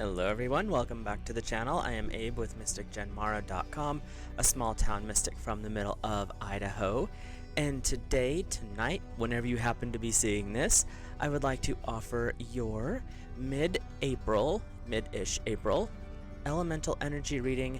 Hello everyone, welcome back to the channel. I am Abe with MysticGenMara.com, a small town mystic from the middle of Idaho. And tonight, whenever you happen to be seeing this, I would like to offer your mid-ish April, elemental energy reading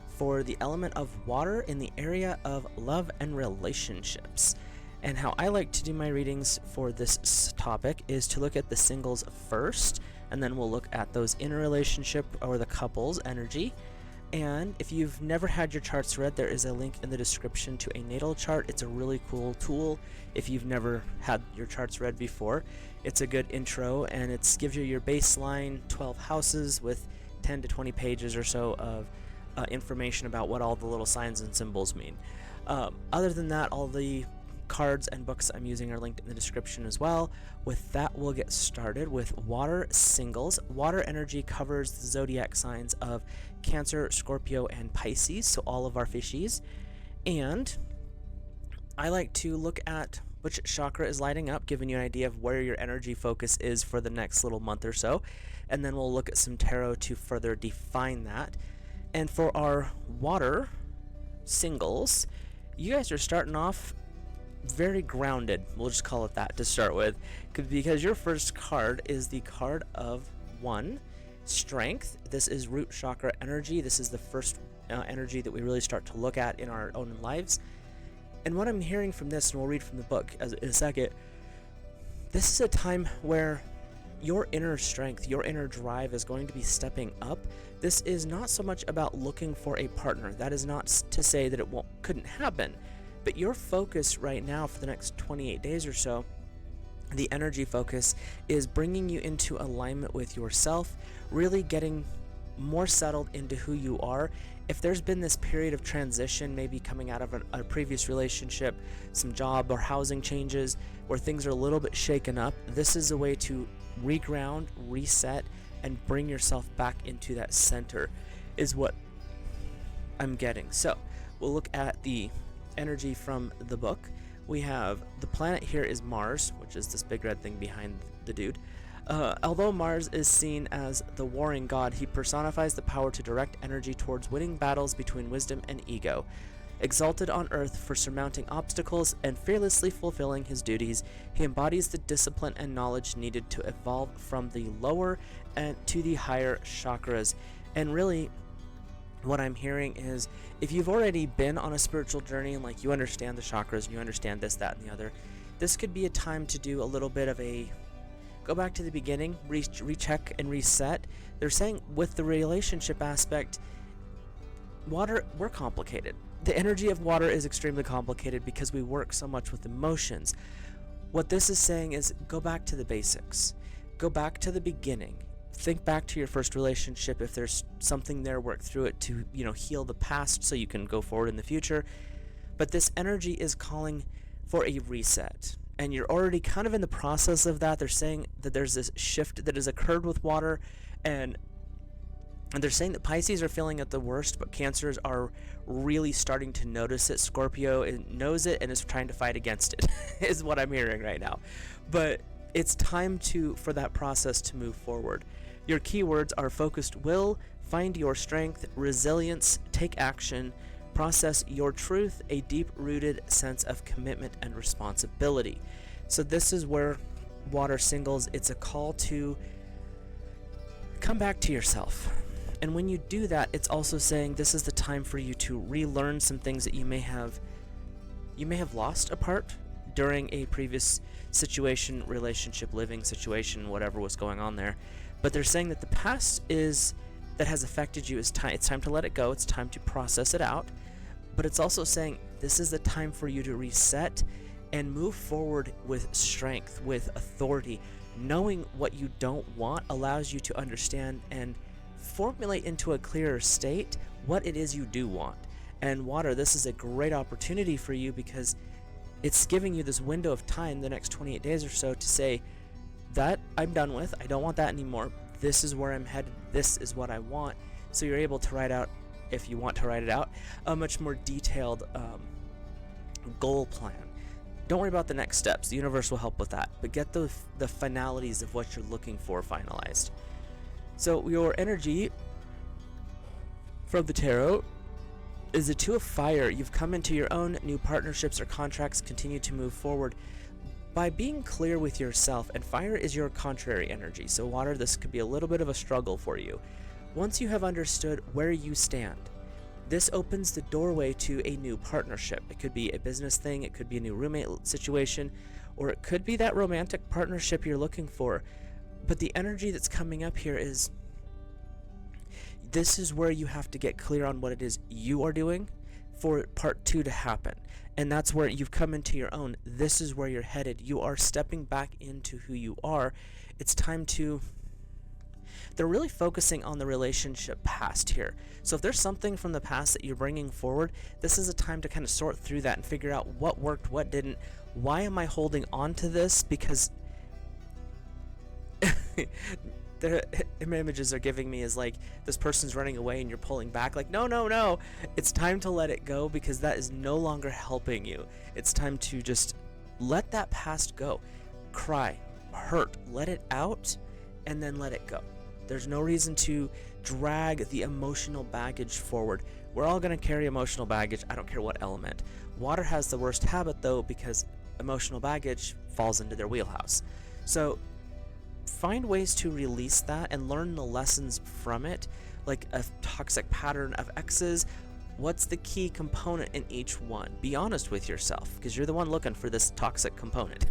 for the element of water in the area of love and relationships. And how I like to do my readings for this topic is to look at the singles first, and then we'll look at those in a relationship or the couple's energy. And if you've never had your charts read, there is a link in the description to a natal chart. It's a really cool tool if you've never had your charts read before. It's a good intro, and it gives you your baseline 12 houses with 10 to 20 pages or so of information about what all the little signs and symbols mean. Other than that, all the cards and books I'm using are linked in the description as well. With that, we'll get started with water singles. Water energy covers the zodiac signs of Cancer, Scorpio, and Pisces, so all of our fishies. And I like to look at which chakra is lighting up, giving you an idea of where your energy focus is for the next little month or so. And then we'll look at some tarot to further define that. And for our water singles, you guys are starting off very grounded, we'll just call it that to start with, because your first card is the card of 1, strength. This is root chakra energy. This is the first energy that we really start to look at in our own lives. And what I'm hearing from this, and we'll read from the book in a second, this is a time where your inner strength, your inner drive is going to be stepping up. This is not so much about looking for a partner. That is not to say that it couldn't happen. But your focus right now for the next 28 days or so, the energy focus is bringing you into alignment with yourself, really getting more settled into who you are. If there's been this period of transition, maybe coming out of a previous relationship, some job or housing changes where things are a little bit shaken up, this is a way to reground, reset, and bring yourself back into that center is what I'm getting. So we'll look at the energy from the book. We have the planet here is Mars, which is this big red thing behind the dude. Although Mars is seen as the warring god, he personifies the power to direct energy towards winning battles between wisdom and ego. Exalted on Earth for surmounting obstacles and fearlessly fulfilling his duties, he embodies the discipline and knowledge needed to evolve from the lower and to the higher chakras. And really, what I'm hearing is, if you've already been on a spiritual journey and like you understand the chakras and you understand this, that, and the other, this could be a time to do a little bit of a go back to the beginning, recheck and reset. They're saying with the relationship aspect, water, we're complicated. The energy of water is extremely complicated because we work so much with emotions. What this is saying is go back to the basics. Go back to the beginning. Think back to your first relationship. If there's something there, work through it to, heal the past so you can go forward in the future. But this energy is calling for a reset. And you're already kind of in the process of that. They're saying that there's this shift that has occurred with water, and they're saying that Pisces are feeling it the worst, but Cancers are really starting to notice it. Scorpio knows it and is trying to fight against it, is what I'm hearing right now. But it's time for that process to move forward. Your keywords are focused will, find your strength, resilience, take action, process your truth, a deep-rooted sense of commitment and responsibility. So this is where water singles, it's a call to come back to yourself. And when you do that, it's also saying this is the time for you to relearn some things that you may have lost a part during a previous situation, relationship, living situation, whatever was going on there. But they're saying that the past that has affected you it's time to let it go. It's time to process it out. But it's also saying this is the time for you to reset and move forward with strength, with authority. Knowing what you don't want allows you to understand and formulate into a clearer state what it is you do want. And water, this is a great opportunity for you because it's giving you this window of time, the next 28 days or so, to say, that I'm done with, I don't want that anymore, this is where I'm headed, this is what I want. So you're able to write out, if you want to write it out, a much more detailed goal plan. Don't worry about the next steps, the universe will help with that, but get the finalities of what you're looking for finalized. So your energy from the tarot is a Two of Fire. You've come into your own new partnerships or contracts, continue to move forward by being clear with yourself, and fire is your contrary energy. So water, this could be a little bit of a struggle for you. Once you have understood where you stand, this opens the doorway to a new partnership. It could be a business thing, it could be a new roommate situation, or it could be that romantic partnership you're looking for. But the energy that's coming up here is, this is where you have to get clear on what it is you are doing for part 2 to happen. And that's where you've come into your own. This is where you're headed. You are stepping back into who you are. It's time to... They're really focusing on the relationship past here. So if there's something from the past that you're bringing forward, this is a time to kind of sort through that and figure out what worked, what didn't. Why am I holding on to this? Because the images they're giving me is like this person's running away and you're pulling back like, no, no, no. It's time to let it go, because that is no longer helping you. It's time to just let that past go. Cry, hurt, let it out, and then let it go. There's no reason to drag the emotional baggage forward. We're all going to carry emotional baggage. I don't care what element. Water has the worst habit, though, because emotional baggage falls into their wheelhouse. So find ways to release that and learn the lessons from it, like a toxic pattern of exes. What's the key component in each one? Be honest with yourself, because you're the one looking for this toxic component.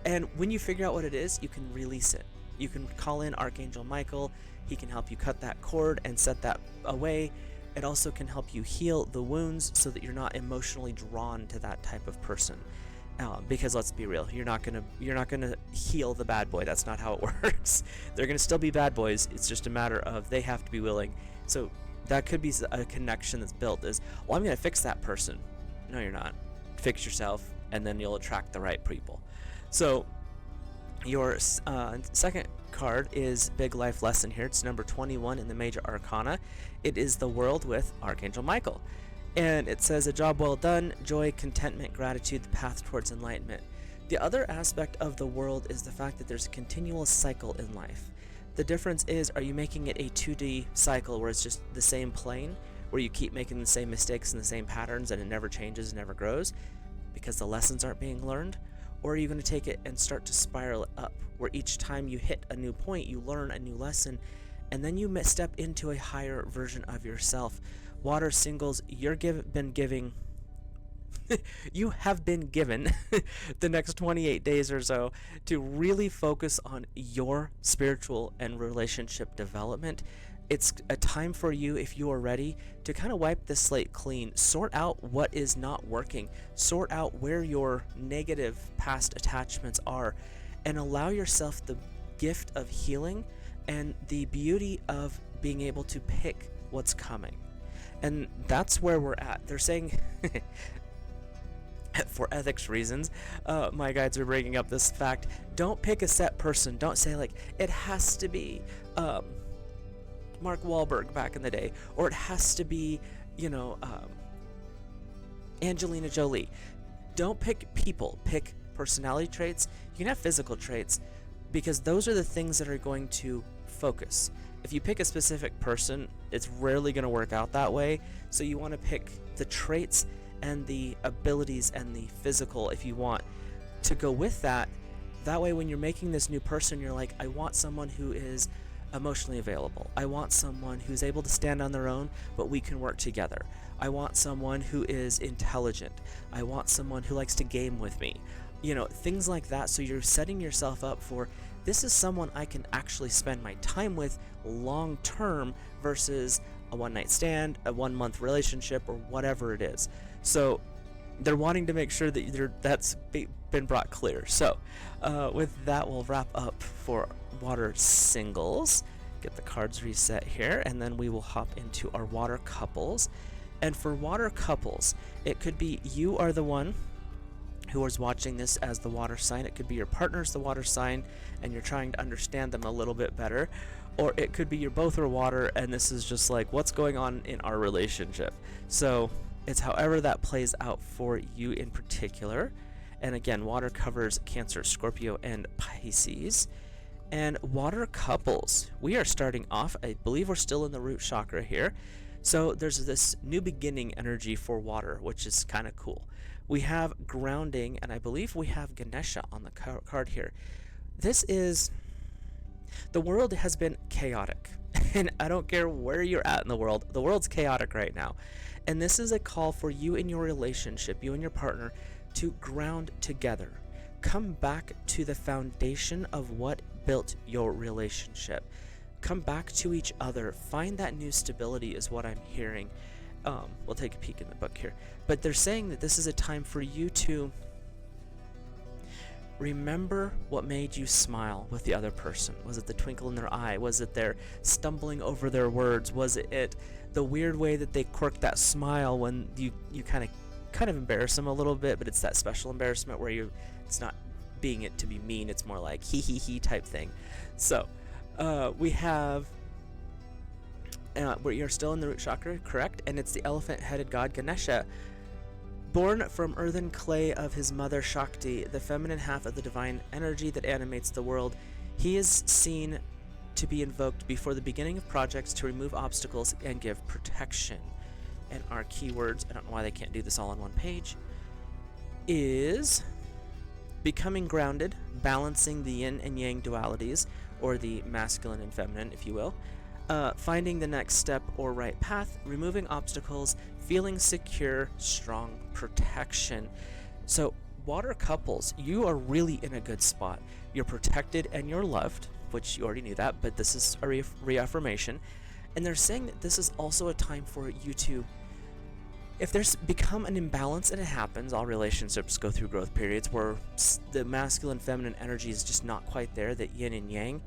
And when you figure out what it is, you can release it. You can call in Archangel Michael. He can help you cut that cord and set that away. It also can help you heal the wounds so that you're not emotionally drawn to that type of person. Because let's be real, you're not gonna heal the bad boy. That's not how it works. They're gonna still be bad boys. It's just a matter of they have to be willing. So that could be a connection that's built. Is, well, I'm gonna fix that person. No, you're not. Fix yourself, and then you'll attract the right people. So your second card is Big Life Lesson here. It's number 21 in the Major Arcana. It is the World with Archangel Michael. And it says, a job well done, joy, contentment, gratitude, the path towards enlightenment. The other aspect of the world is the fact that there's a continual cycle in life. The difference is, are you making it a 2D cycle where it's just the same plane, where you keep making the same mistakes and the same patterns and it never changes, never grows, because the lessons aren't being learned? Or are you going to take it and start to spiral it up, where each time you hit a new point, you learn a new lesson, and then you step into a higher version of yourself? Water singles, you have been given the next 28 days or so to really focus on your spiritual and relationship development. It's a time for you, if you are ready, to kind of wipe the slate clean, sort out what is not working, sort out where your negative past attachments are, and allow yourself the gift of healing and the beauty of being able to pick what's coming. And that's where we're at. They're saying, for ethics reasons, my guides are bringing up this fact, don't pick a set person. Don't say, like, it has to be Mark Wahlberg back in the day, or it has to be, Angelina Jolie. Don't pick people. Pick personality traits. You can have physical traits, because those are the things that are going to focus. If you pick a specific person, it's rarely going to work out that way. So you want to pick the traits and the abilities and the physical, if you want, to go with that. That way, when you're making this new person, you're like, I want someone who is emotionally available. I want someone who's able to stand on their own, but we can work together. I want someone who is intelligent. I want someone who likes to game with me. Things like that. So you're setting yourself up for, this is someone I can actually spend my time with long term versus a one-night stand, a 1-month relationship, or whatever it is. So they're wanting to make sure that that's been brought clear. So with that, we'll wrap up for water singles. Get the cards reset here, and then we will hop into our water couples. And for water couples, it could be you are the one who is watching this as the water sign. It could be your partner's the water sign and you're trying to understand them a little bit better, or it could be you're both are water and this is just like, what's going on in our relationship? So it's however that plays out for you in particular. And again, water covers Cancer, Scorpio, and Pisces. And water couples, we are starting off, I believe we're still in the root chakra here. So there's this new beginning energy for water, which is kind of cool. We have grounding, and I believe we have Ganesha on the card here. This is, the world has been chaotic, and I don't care where you're at in the world's chaotic right now. And this is a call for you and your relationship, you and your partner, to ground together. Come back to the foundation of what built your relationship. Come back to each other. Find that new stability is what I'm hearing. We'll take a peek in the book here. But they're saying that this is a time for you to remember what made you smile with the other person. Was it the twinkle in their eye? Was it their stumbling over their words? Was it the weird way that they quirked that smile when you kind of embarrass them a little bit, but it's that special embarrassment where it's not being it to be mean, it's more like hee hee hee type thing. So we have where you're still in the root chakra, correct? And it's the elephant-headed god Ganesha, born from earthen clay of his mother Shakti, the feminine half of the divine energy that animates the world. He is seen to be invoked before the beginning of projects to remove obstacles and give protection. And our keywords, I don't know why they can't do this all on one page, is becoming grounded, balancing the yin and yang dualities, or the masculine and feminine, if you will, finding the next step or right path, removing obstacles, feeling secure, strong protection. So water couples, you are really in a good spot. You're protected and you're loved, which you already knew that, but this is a reaffirmation. And they're saying that this is also a time for you to, if there's become an imbalance, and it happens, all relationships go through growth periods where the masculine feminine energy is just not quite there, that yin and yang,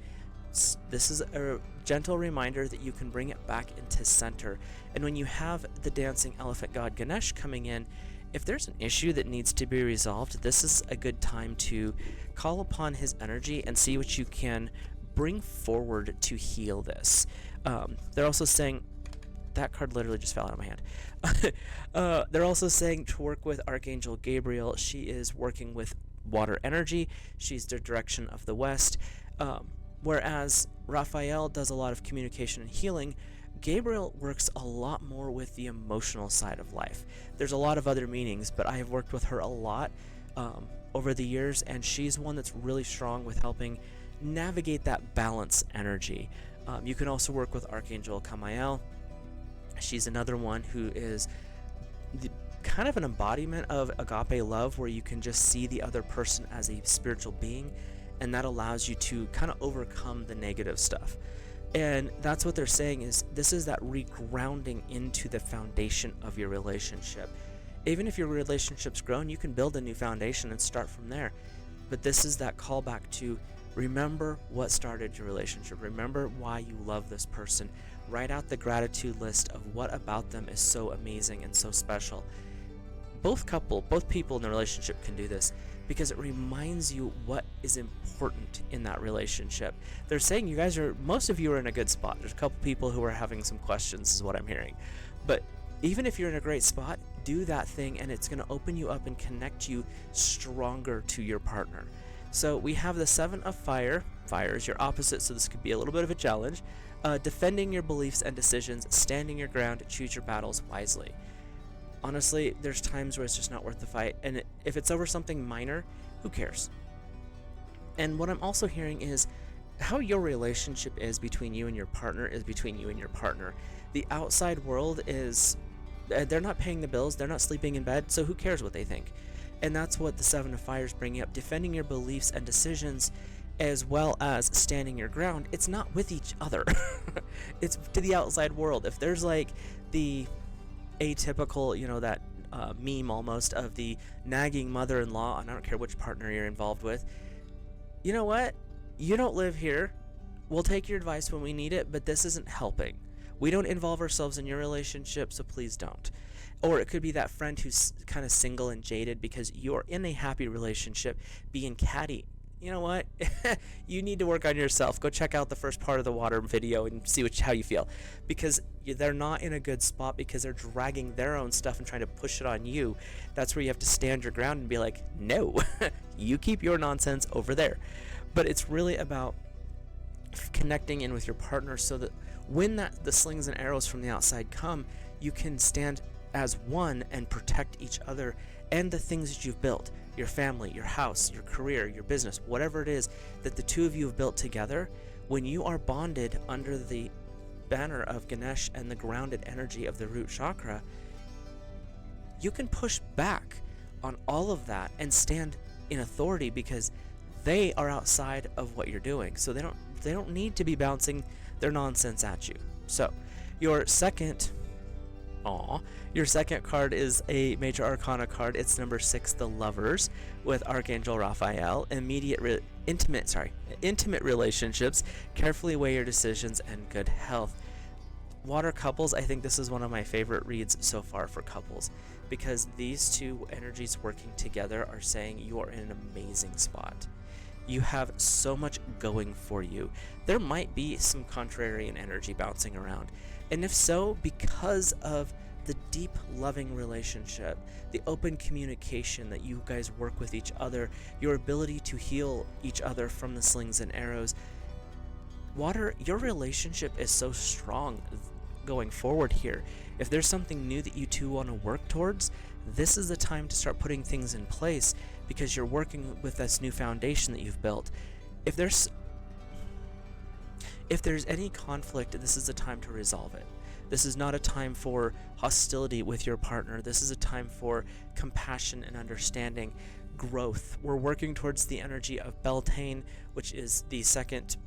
this is a gentle reminder that you can bring it back into center. And when you have the dancing elephant god Ganesh coming in, if there's an issue that needs to be resolved, this is a good time to call upon his energy and see what you can bring forward to heal this. They're also saying, that card literally just fell out of my hand. They're also saying to work with Archangel Gabriel. She is working with water energy. She's the direction of the west. Whereas Raphael does a lot of communication and healing, Gabriel works a lot more with the emotional side of life. There's a lot of other meanings, but I have worked with her a lot over the years, and she's one that's really strong with helping navigate that balance energy. You can also work with Archangel Kamael. She's another one who is kind of an embodiment of agape love, where you can just see the other person as a spiritual being, and that allows you to kind of overcome the negative stuff. And that's what they're saying, is this is that regrounding into the foundation of your relationship. Even if your relationship's grown, you can build a new foundation and start from there. But this is that callback to remember what started your relationship. Remember why you love this person. Write out the gratitude list of what about them is so amazing and so special. Both people in the relationship can do this, because it reminds you what is important in that relationship. They're saying most of you are in a good spot. There's a couple people who are having some questions, is what I'm hearing. But even if you're in a great spot, do that thing, and it's going to open you up and connect you stronger to your partner. So we have the Seven of Fire. Fire is your opposite, so this could be a little bit of a challenge. Defending your beliefs and decisions, standing your ground, choose your battles wisely. Honestly, there's times where it's just not worth the fight, and if it's over something minor, who cares? And what I'm also hearing is how your relationship is between you and your partner is between you and your partner. The outside world is, they're not paying the bills, they're not sleeping in bed, so who cares what they think? And that's what the Seven of Fire is bringing up, defending your beliefs and decisions, as well as standing your ground. It's not with each other. It's to the outside world. If there's like the atypical, that meme almost of the nagging mother-in-law, and I don't care which partner you're involved with, you know what? You don't live here. We'll take your advice when we need it, but this isn't helping. We don't involve ourselves in your relationship, so please don't. Or it could be that friend who's kind of single and jaded because you're in a happy relationship being catty. You know what? You need to work on yourself. Go check out the first part of the water video and see how you feel. Because they're not in a good spot because they're dragging their own stuff and trying to push it on you. That's where you have to stand your ground and be like, no, you keep your nonsense over there. But it's really about connecting in with your partner so that when the slings and arrows from the outside come, you can stand as one and protect each other and the things that you've built, your family, your house, your career, your business, whatever it is that the two of you have built together. When you are bonded under the banner of Ganesh and the grounded energy of the root chakra, you can push back on all of that and stand in authority because they are outside of what you're doing. So they don't need to be bouncing their nonsense at you. So your second card is a major arcana card. It's number 6, the Lovers, with Archangel Raphael. Intimate relationships, carefully weigh your decisions, and good health. Water couples, I think this is one of my favorite reads so far for couples, because these two energies working together are saying you are in an amazing spot. You have so much going for you. There might be some contrarian energy bouncing around, and if so, because of the deep loving relationship, the open communication that you guys work with each other, your ability to heal each other from the slings and arrows, Water, your relationship is so strong going forward here. If there's something new that you two want to work towards, this is the time to start putting things in place, because you're working with this new foundation that you've built. If there's any conflict, this is the time to resolve it. This is not a time for hostility with your partner. This is a time for compassion and understanding, growth. We're working towards the energy of Beltane, which is the second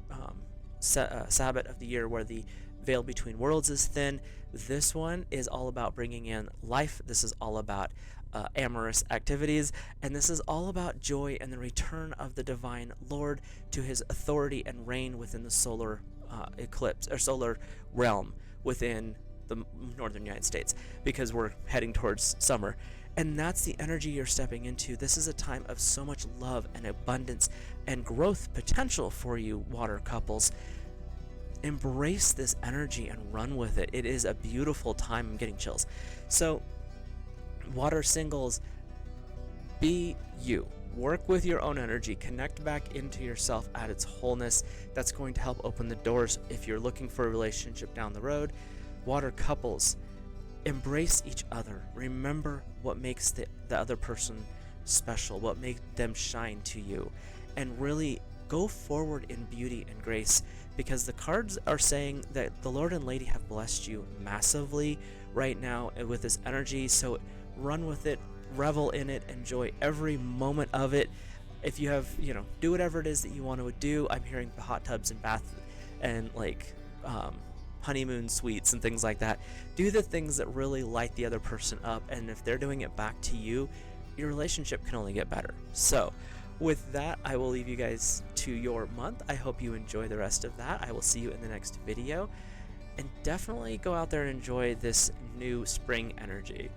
Sabbath of the year, where the veil between worlds is thin. This one is all about bringing in life. This is all about amorous activities, and this is all about joy and the return of the divine Lord to his authority and reign within the solar eclipse or solar realm within the northern United States, because we're heading towards summer. And that's the energy you're stepping into. This is a time of so much love and abundance and growth potential for you, water couples. Embrace this energy and run with it. It is a beautiful time. I'm getting chills. So, water singles, be you. Work with your own energy. Connect back into yourself at its wholeness. That's going to help open the doors if you're looking for a relationship down the road. Water couples, embrace each other. Remember what makes the other person special, what makes them shine to you, and really go forward in beauty and grace, because the cards are saying that the Lord and Lady have blessed you massively right now with this energy. So run with it, revel in it, enjoy every moment of it. If you have, do whatever it is that you want to do. I'm hearing the hot tubs and bath and honeymoon suites and things like that. Do the things that really light the other person up, and if they're doing it back to you, your relationship can only get better. So with that, I will leave you guys to your month. I hope you enjoy the rest of that. I will see you in the next video, and definitely go out there and enjoy this new spring energy.